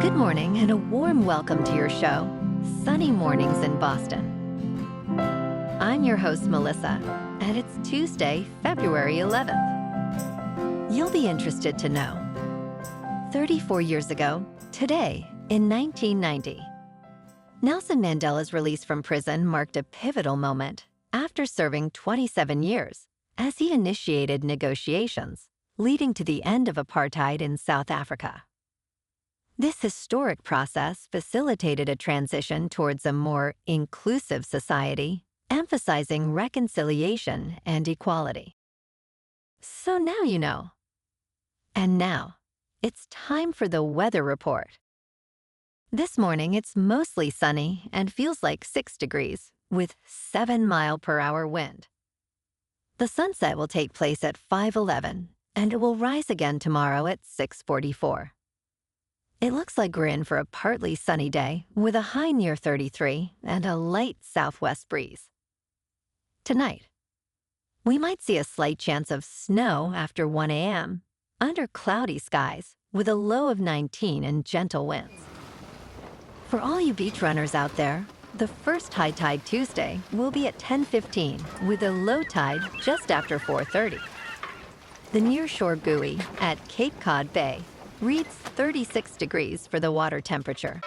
Good morning and a warm welcome to your show, Sunny Mornings in Boston. I'm your host, Melissa, and it's Tuesday, February 11th. You'll be interested to know. 34 years ago, today, in 1990, Nelson Mandela's release from prison marked a pivotal moment after serving 27 years as he initiated negotiations leading to the end of apartheid in South Africa. This historic process facilitated a transition towards a more inclusive society, emphasizing reconciliation and equality. So now you know. And now, it's time for the weather report. This morning, it's mostly sunny and feels like 6 degrees, with 7-mile-per-hour wind. The sunset will take place at 5:11, and it will rise again tomorrow at 6:44. It looks like we're in for a partly sunny day with a high near 33 and a light southwest breeze. Tonight, we might see a slight chance of snow after 1 a.m. under cloudy skies with a low of 19 and gentle winds. For all you beach runners out there, the first high tide Tuesday will be at 10:15 with a low tide just after 4:30. The nearshore buoy at Cape Cod Bay reads 36 degrees for the water temperature.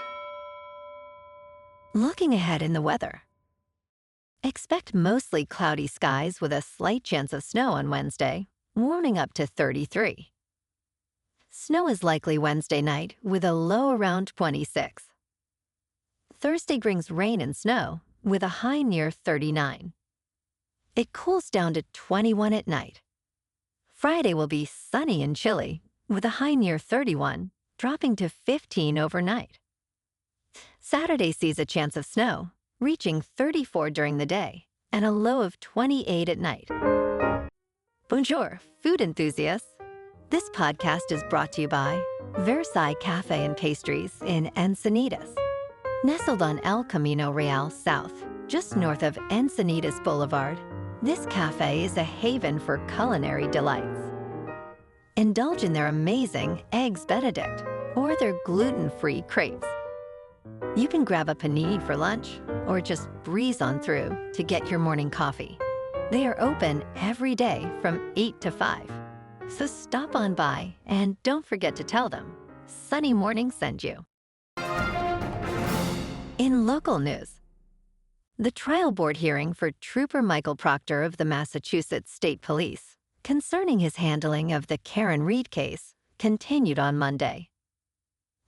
Looking ahead in the weather. Expect mostly cloudy skies with a slight chance of snow on Wednesday, warming up to 33. Snow is likely Wednesday night with a low around 26. Thursday brings rain and snow with a high near 39. It cools down to 21 at night. Friday will be sunny and chilly with a high near 31, dropping to 15 overnight. Saturday sees a chance of snow, reaching 34 during the day and a low of 28 at night. Bonjour, food enthusiasts. This podcast is brought to you by Versailles Cafe and Pastries in Encinitas. Nestled on El Camino Real South, just north of Encinitas Boulevard, this cafe is a haven for culinary delights. Indulge in their amazing Eggs Benedict or their gluten-free crepes. You can grab a panini for lunch or just breeze on through to get your morning coffee. They are open every day from 8 to 5. So stop on by and don't forget to tell them Sunny Morning sent you. In local news, the trial board hearing for Trooper Michael Proctor of the Massachusetts State Police concerning his handling of the Karen Reed case continued on Monday.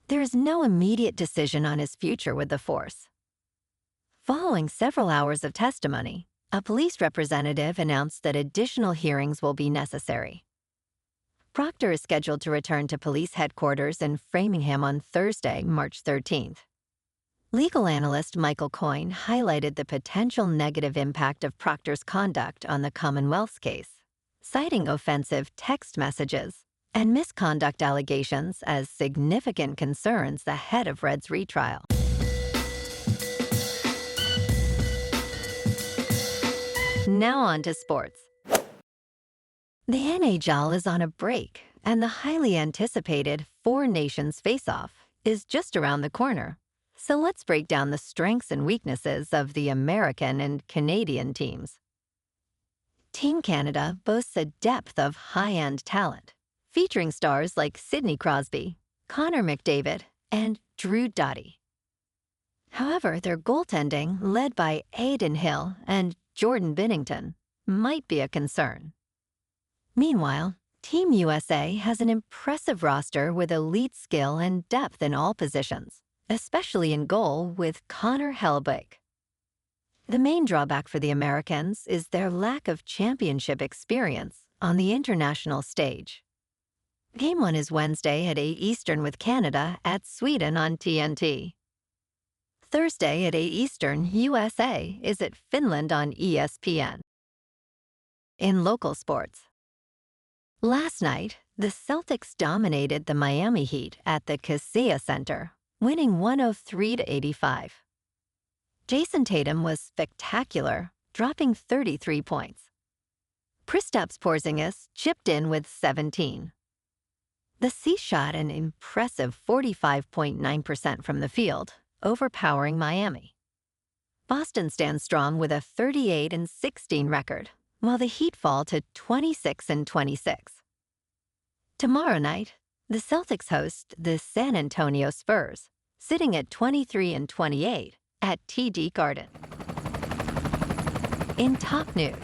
There is no immediate decision on his future with the force. Following several hours of testimony, a police representative announced that additional hearings will be necessary. Proctor is scheduled to return to police headquarters in Framingham on Thursday, March 13th. Legal analyst Michael Coyne highlighted the potential negative impact of Proctor's conduct on the Commonwealth's case, citing offensive text messages and misconduct allegations as significant concerns ahead of Red's retrial. Now on to sports. The NHL is on a break, and the highly anticipated Four Nations Face-Off is just around the corner. So let's break down the strengths and weaknesses of the American and Canadian teams. Team Canada boasts a depth of high-end talent, featuring stars like Sidney Crosby, Connor McDavid, and Drew Doughty. However, their goaltending, led by Adin Hill and Jordan Binnington, might be a concern. Meanwhile, Team USA has an impressive roster with elite skill and depth in all positions, especially in goal with Connor Hellebuyck. The main drawback for the Americans is their lack of championship experience on the international stage. Game 1 is Wednesday at 8 Eastern with Canada at Sweden on TNT. Thursday at 8 Eastern, USA is at Finland on ESPN. In local sports. Last night, the Celtics dominated the Miami Heat at the Kaseya Center, winning 103-85. Jayson Tatum was spectacular, dropping 33 points. Kristaps Porzingis chipped in with 17. The Sea shot an impressive 45.9% from the field, overpowering Miami. Boston stands strong with a 38-16 record, while the Heat fall to 26-26. Tomorrow night, the Celtics host the San Antonio Spurs, sitting at 23-28 at TD Garden. In top news,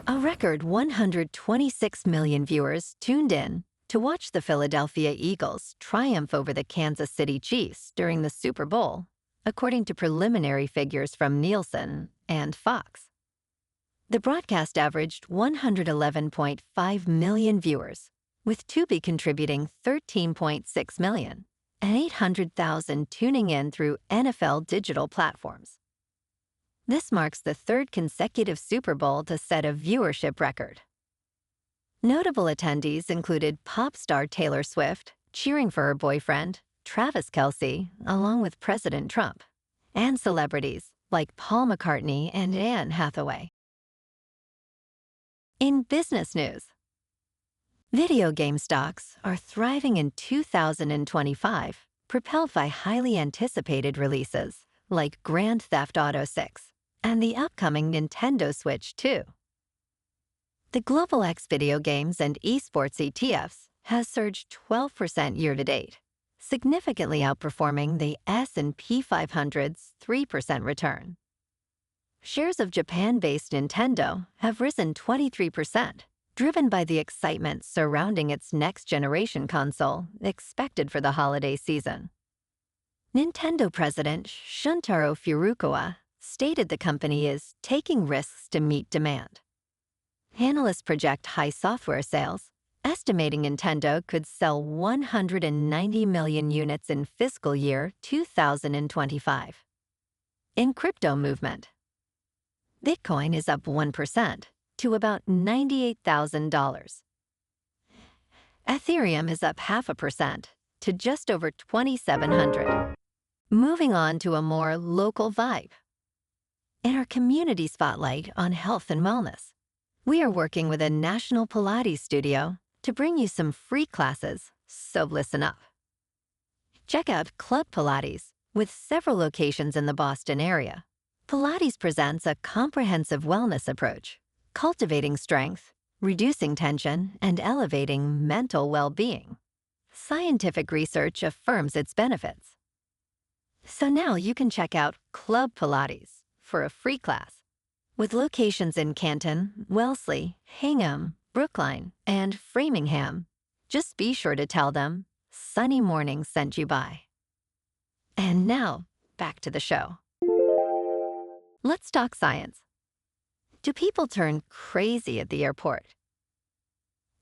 a record 126 million viewers tuned in to watch the Philadelphia Eagles triumph over the Kansas City Chiefs during the Super Bowl, according to preliminary figures from Nielsen and Fox. The broadcast averaged 111.5 million viewers, with Tubi contributing 13.6 million and 800,000 tuning in through NFL digital platforms. This marks the third consecutive Super Bowl to set a viewership record. Notable attendees included pop star Taylor Swift, cheering for her boyfriend, Travis Kelce, along with President Trump, and celebrities like Paul McCartney and Anne Hathaway. In business news, video game stocks are thriving in 2025, propelled by highly anticipated releases like Grand Theft Auto 6 and the upcoming Nintendo Switch 2. The Global X video games and esports ETFs has surged 12% year-to-date, significantly outperforming the S&P 500's 3% return. Shares of Japan-based Nintendo have risen 23%, driven by the excitement surrounding its next-generation console expected for the holiday season. Nintendo president Shuntaro Furukawa stated the company is taking risks to meet demand. Analysts project high software sales, estimating Nintendo could sell 190 million units in fiscal year 2025. In crypto movement, Bitcoin is up 1% to about $98,000. Ethereum is up 0.5% to just over 2,700. Moving on to a more local vibe. In our community spotlight on health and wellness, we are working with a national Pilates studio to bring you some free classes, so listen up. Check out Club Pilates, with several locations in the Boston area. Pilates presents a comprehensive wellness approach, cultivating strength, reducing tension, and elevating mental well-being. Scientific research affirms its benefits. So now you can check out Club Pilates for a free class. With locations in Canton, Wellesley, Hingham, Brookline, and Framingham, just be sure to tell them Sunny Morning sent you by. And now, back to the show. Let's talk science. Do people turn crazy at the airport?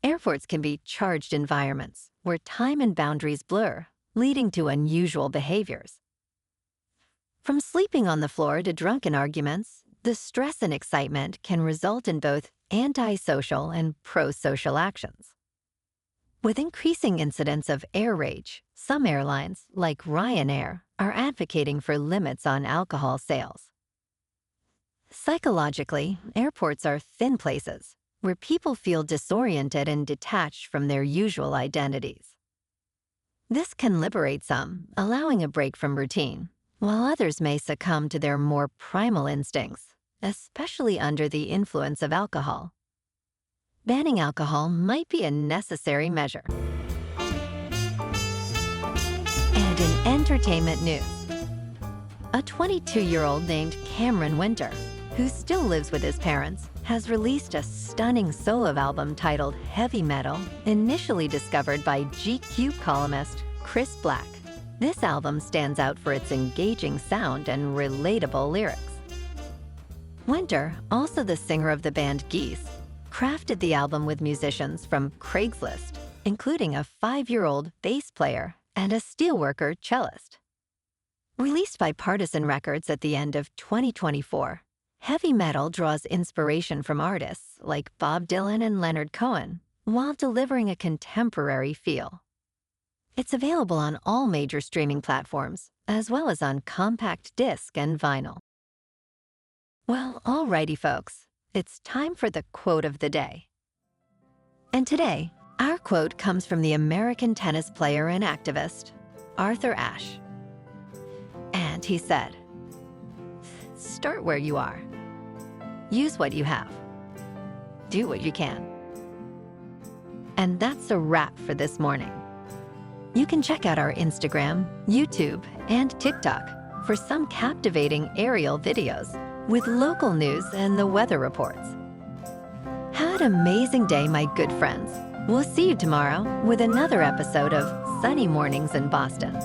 Airports can be charged environments where time and boundaries blur, leading to unusual behaviors. From sleeping on the floor to drunken arguments, the stress and excitement can result in both antisocial and pro-social actions. With increasing incidents of air rage, some airlines, like RyanAir, are advocating for limits on alcohol sales. Psychologically, airports are thin places where people feel disoriented and detached from their usual identities. This can liberate some, allowing a break from routine, while others may succumb to their more primal instincts, especially under the influence of alcohol. Banning alcohol might be a necessary measure. And in entertainment news, a 22-year-old named Cameron Winter, who still lives with his parents, has released a stunning solo album titled Heavy Metal, initially discovered by GQ columnist Chris Black. This album stands out for its engaging sound and relatable lyrics. Winter, also the singer of the band Geese, crafted the album with musicians from Craigslist, including a 5-year-old bass player and a steelworker cellist. Released by Partisan Records at the end of 2024, Heavy Metal draws inspiration from artists like Bob Dylan and Leonard Cohen, while delivering a contemporary feel. It's available on all major streaming platforms, as well as on compact disc and vinyl. Well, alrighty folks, it's time for the quote of the day. And today, Our quote comes from the American tennis player and activist, Arthur Ashe. And he said, "Start where you are. Use what you have. Do what you can." And that's a wrap for this morning. You can check out our Instagram, YouTube, and TikTok for some captivating aerial videos with local news and the weather reports. Have an amazing day, my good friends. We'll see you tomorrow with another episode of Sunny Mornings in Boston.